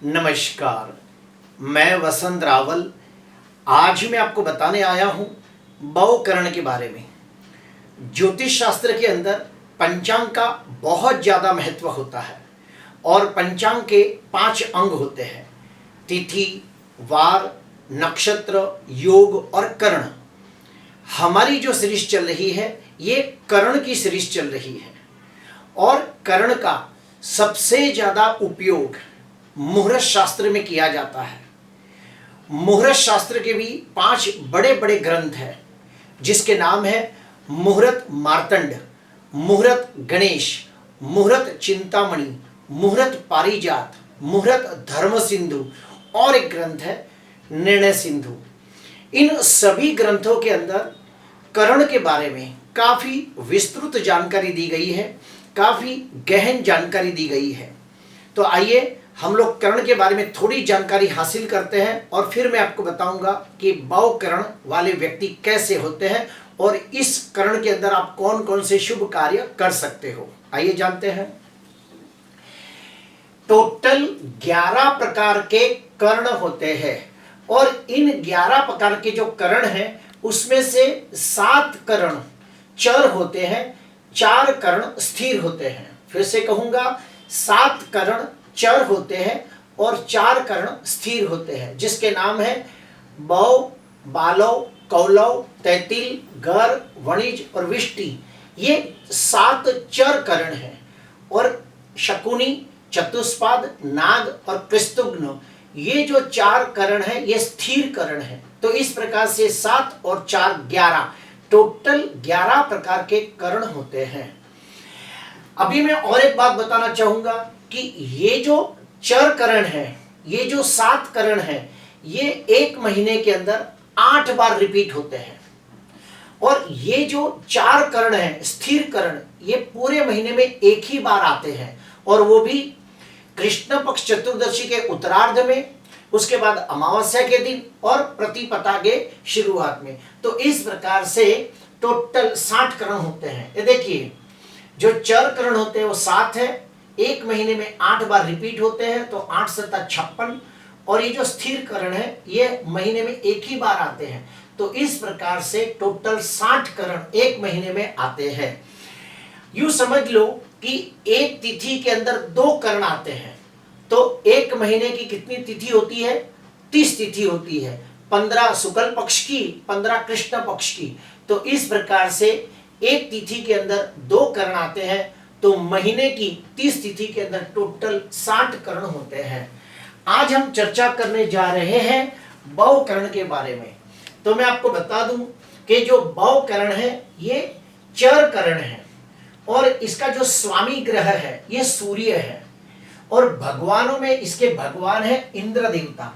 नमस्कार। मैं वसंत रावल। आज मैं आपको बताने आया हूँ भवकरण के बारे में। ज्योतिष शास्त्र के अंदर पंचांग का बहुत ज़्यादा महत्व होता है और पंचांग के 5 अंग होते हैं: तिथि, वार, नक्षत्र, योग और करण। हमारी जो सीरीज चल रही है ये करण की सीरीज चल रही है और करण का सबसे ज़्यादा उपयोग मुहूर्त शास्त्र में किया जाता है। मुहूर्त शास्त्र के भी 5 बड़े बड़े ग्रंथ हैं जिसके नाम है मुहूर्त मार्तंड, मुहूर्त गणेश, मुहूर्त चिंतामणि, मुहूर्त पारिजात, मुहूर्त धर्म सिंधु और एक ग्रंथ है निर्णय सिंधु। इन सभी ग्रंथों के अंदर करण के बारे में काफ़ी विस्तृत जानकारी दी गई है, काफ़ी गहन जानकारी दी गई है। तो आइए हम लोग करण के बारे में थोड़ी जानकारी हासिल करते हैं और फिर मैं आपको बताऊंगा कि भवकरण वाले व्यक्ति कैसे होते हैं और इस करण के अंदर आप कौन कौन से शुभ कार्य कर सकते हो। आइए जानते हैं। टोटल 11 प्रकार के कर्ण होते हैं और इन 11 प्रकार के जो कर्ण हैं उसमें से 7 कर्ण चर होते हैं, 4 कर्ण स्थिर होते हैं। फिर से कहूंगा, 7 कर्ण चर होते हैं और 4 कर्ण स्थिर होते हैं, जिसके नाम है बौ, बालव, कौलव, तैतिल, गर, वणिज और विष्टि। ये 7 चर कर्ण हैं और शकुनी, चतुष्पाद, नाग और कृस्तुघ्न, ये जो 4 कर्ण हैं ये स्थिर कर्ण हैं। तो इस प्रकार से 7 और 4 11, टोटल 11 प्रकार के कर्ण होते हैं। अभी मैं और एक बात बताना चाहूंगा कि ये जो चर करण है, ये जो 7 करण है, ये 1 महीने के अंदर 8 बार रिपीट होते हैं और ये जो 4 करण है स्थिर करण, ये पूरे महीने में एक ही बार आते हैं और वो भी कृष्ण पक्ष चतुर्दशी के उत्तरार्ध में, उसके बाद अमावस्या के दिन और प्रतिपदा के शुरुआत में। तो इस प्रकार से टोटल 60 करण होते हैं। ये देखिए, जो चर करण होते हैं वो 7 है, 1 महीने में 8 बार रिपीट होते हैं, तो 8 7 56। और ये जो स्थिर करण है ये महीने में एक ही बार आते हैं। तो इस प्रकार से टोटल 60 करण 1 महीने में आते हैं। यूं समझ लो कि एक तिथि के अंदर 2 करण आते हैं, तो 1 महीने की कितनी तिथि होती है? 30 तिथि होती है, 15 शुक्ल पक्ष की, 15 कृष्ण पक्ष की। तो इस प्रकार से एक तिथि के अंदर 2 करण आते हैं, तो महीने की 30 तिथि के अंदर टोटल 60 करण होते हैं। आज हम चर्चा करने जा रहे हैं भवकरण के बारे में। तो मैं आपको बता दूं कि जो भवकरण है ये चर करण है और इसका जो स्वामी ग्रह है ये सूर्य है और भगवानों में इसके भगवान है इंद्र देवता।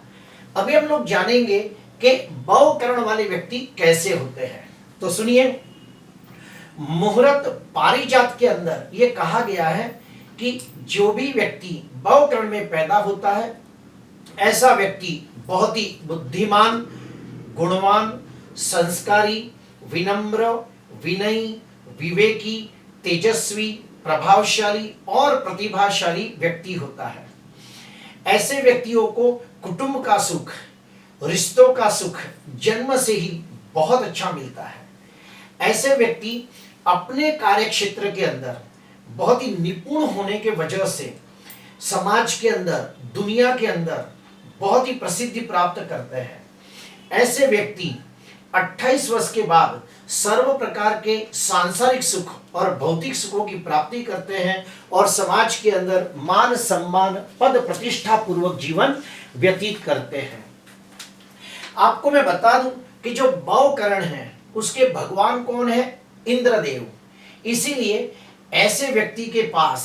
अभी हम लोग जानेंगे कि भवकरण वाले व्यक्ति कैसे होते हैं। तो सुनिए, मुहूर्त पारिजात के अंदर ये कहा गया है कि जो भी व्यक्ति भवकरण में पैदा होता है ऐसा व्यक्ति बहुत ही बुद्धिमान, गुणवान, संस्कारी, विनम्र, विनयी, विवेकी, तेजस्वी, प्रभावशाली और प्रतिभाशाली व्यक्ति होता है। ऐसे व्यक्तियों को कुटुंब का सुख, रिश्तों का सुख जन्म से ही बहुत अच्छा मिलता है। ऐसे व्यक्ति अपने कार्य क्षेत्र के अंदर बहुत ही निपुण होने के वजह से समाज के अंदर, दुनिया के अंदर बहुत ही प्रसिद्धि प्राप्त करते हैं। ऐसे व्यक्ति 28 वर्ष के बाद सर्व प्रकार के सांसारिक सुख और भौतिक सुखों की प्राप्ति करते हैं और समाज के अंदर मान सम्मान, पद प्रतिष्ठा पूर्वक जीवन व्यतीत करते हैं। आपको मैं बता दूं कि जो भवकरण है उसके भगवान कौन है? इंद्रदेव। इसीलिए ऐसे व्यक्ति के पास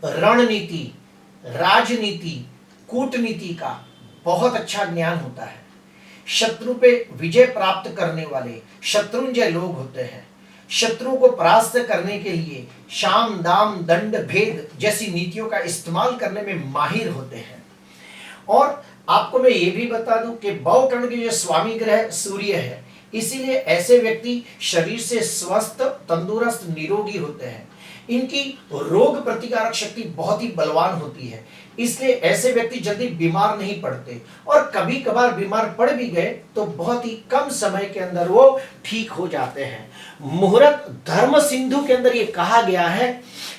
रणनीति, राजनीति, कूटनीति का बहुत अच्छा ज्ञान होता है। शत्रु पे विजय प्राप्त करने वाले शत्रुंजय लोग होते हैं। शत्रु को परास्त करने के लिए शाम, दाम, दंड, भेद जैसी नीतियों का इस्तेमाल करने में माहिर होते हैं। और आपको मैं ये भी बता दूं कि भवकर्ण के जो स्वामी ग्रह सूर्य है, इसीलिए ऐसे व्यक्ति शरीर से स्वस्थ, तंदुरुस्त, निरोगी होते हैं। इनकी रोग प्रतिकारक शक्ति बहुत ही बलवान होती है, इसलिए ऐसे व्यक्ति जल्दी बीमार नहीं पड़ते, और कभी कभार बीमार पड़ भी गए तो बहुत ही कम समय के अंदर वो ठीक हो जाते हैं। मुहूर्त धर्म सिंधु के अंदर ये कहा गया है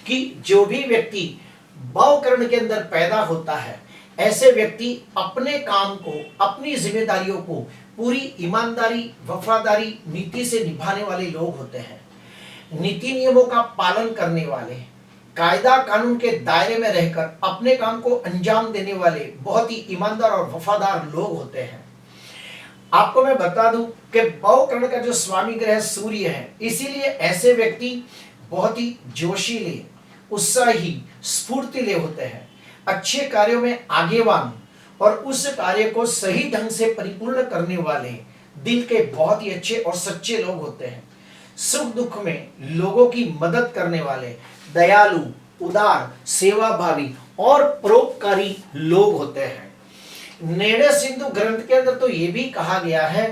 कि जो भी व्यक्ति भवकरण के अंदर पैदा होता है, ऐसे व्यक्ति अपने काम को, अपनी जिम्मेदारियों को पूरी ईमानदारी, वफादारी, नीति से निभाने वाले लोग होते हैं। नीति नियमों का पालन करने वाले, कायदा कानून के दायरे में रहकर अपने काम को अंजाम देने वाले बहुत ही ईमानदार और वफादार लोग होते हैं। आपको मैं बता दूं कि भवकरण का जो स्वामी ग्रह सूर्य है, इसीलिए ऐसे व्यक्ति बहुत ही जोशीले, उत्साही, स्फूर्तिले होते हैं, अच्छे कार्यों में आगेवान और उस कार्य को सही ढंग से परिपूर्ण करने वाले दिल के बहुत ही अच्छे और सच्चे लोग होते हैं। सुख दुख में लोगों की मदद करने वाले, दयालु, उदार, सेवाभावी और परोपकारी लोग होते हैं। निर्णय सिंधु ग्रंथ के अंदर तो ये भी कहा गया है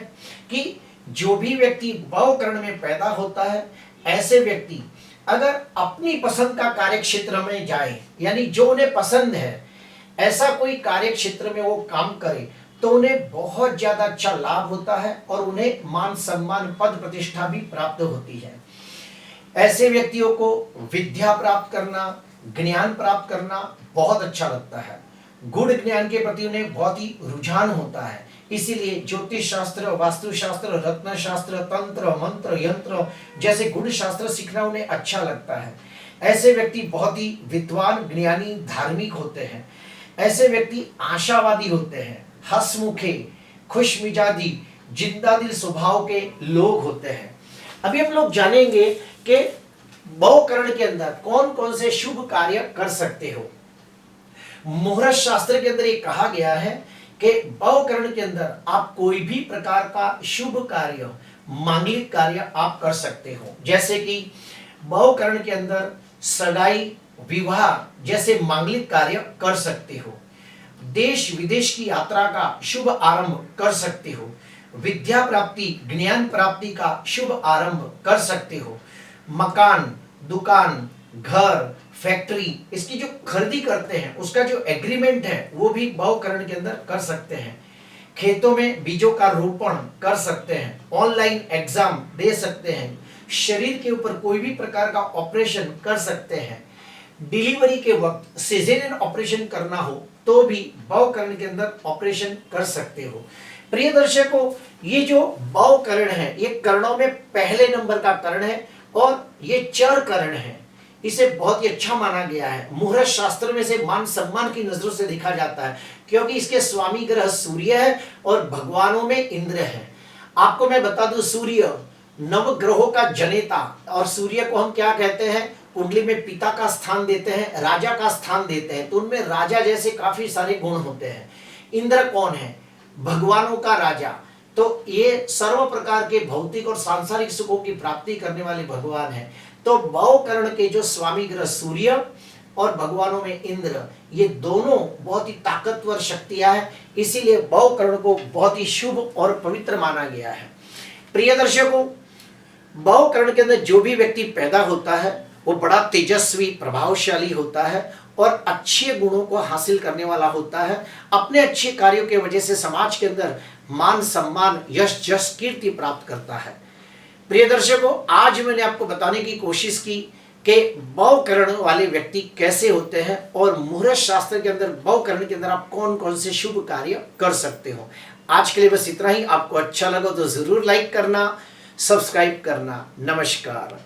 कि जो भी व्यक्ति भवकरण में पैदा होता है, ऐसे व्यक्ति अगर अपनी पसंद का कार्य क्षेत्र में जाए, यानी जो उन्हें पसंद है ऐसा कोई कार्य क्षेत्र में वो काम करे, तो उन्हें बहुत ज्यादा अच्छा लाभ होता है और उन्हें मान सम्मान, पद प्रतिष्ठा भी प्राप्त होती है। ऐसे व्यक्तियों को विद्या प्राप्त करना, ज्ञान प्राप्त करना बहुत अच्छा लगता है। गुण ज्ञान के प्रति उन्हें बहुत ही रुझान होता है, इसीलिए ज्योतिष शास्त्र, वास्तुशास्त्र, रत्न शास्त्र, तंत्र, मंत्र, यंत्र जैसे गुण शास्त्र सीखना उन्हें अच्छा लगता है। ऐसे व्यक्ति बहुत ही विद्वान, ज्ञानी, धार्मिक होते हैं। ऐसे व्यक्ति आशावादी होते हैं, हंसमुखे, खुशमिजाजी, जिंदा दिल स्वभाव के लोग होते हैं। अभी हम लोग जानेंगे कि भवकरण के अंदर कौन कौन से शुभ कार्य कर सकते हो। मुहूर्त शास्त्र के अंदर ये कहा गया है कि भवकरण के अंदर आप कोई भी प्रकार का शुभ कार्य, मांगलिक कार्य आप कर सकते हो। जैसे कि भवकरण के अंदर सगाई, विवाह जैसे मांगलिक कार्य कर सकते हो। देश विदेश की यात्रा का शुभ आरंभ कर सकते हो। विद्या प्राप्ति, ज्ञान प्राप्ति का शुभ आरंभ कर सकते हो। मकान, दुकान, घर, फैक्ट्री, इसकी जो खरीदी करते हैं उसका जो एग्रीमेंट है वो भी भवकरण के अंदर कर सकते हैं। खेतों में बीजों का रोपण कर सकते हैं। ऑनलाइन एग्जाम दे सकते हैं। शरीर के ऊपर कोई भी प्रकार का ऑपरेशन कर सकते हैं। डिलीवरी के वक्त सिजेरियन ऑपरेशन करना हो तो भी भवकरण के अंदर ऑपरेशन कर सकते हो। प्रिय दर्शकों, ये जो भवकरण है ये कर्णों में पहले नंबर का कर्ण है और ये चर कर्ण है। इसे बहुत ही अच्छा माना गया है। मुहूर्त शास्त्र में से मान सम्मान की नजरों से देखा जाता है, क्योंकि इसके स्वामी ग्रह सूर्य है और भगवानों में इंद्र है। आपको मैं बता दूं, सूर्य नवग्रहों का जनेता, और सूर्य को हम क्या कहते हैं, कुंडली में पिता का स्थान देते हैं, राजा का स्थान देते हैं, तो उनमें राजा जैसे काफी सारे गुण होते हैं। इंद्र कौन है? भगवानों का राजा। तो ये सर्व प्रकार के भौतिक और सांसारिक सुखों की प्राप्ति करने वाले भगवान है। तो भवकरण के जो स्वामी ग्रह सूर्य और भगवानों में इंद्र, ये दोनों बहुत ही ताकतवर शक्तियां हैं, इसीलिए भवकरण को बहुत ही शुभ और पवित्र माना गया है। प्रिय दर्शकों, भवकरण के अंदर जो भी व्यक्ति पैदा होता है वो बड़ा तेजस्वी, प्रभावशाली होता है और अच्छे गुणों को हासिल करने वाला होता है। अपने अच्छे कार्यों के वजह से समाज के अंदर मान सम्मान, यश जस, कीर्ति प्राप्त करता है। प्रिय दर्शकों, आज मैंने आपको बताने की कोशिश की कि भवकरण वाले व्यक्ति कैसे होते हैं और मुहूर्त शास्त्र के अंदर भवकरण के अंदर आप कौन कौन से शुभ कार्य कर सकते हो। आज के लिए बस इतना ही। आपको अच्छा लगा तो जरूर लाइक करना, सब्सक्राइब करना। नमस्कार।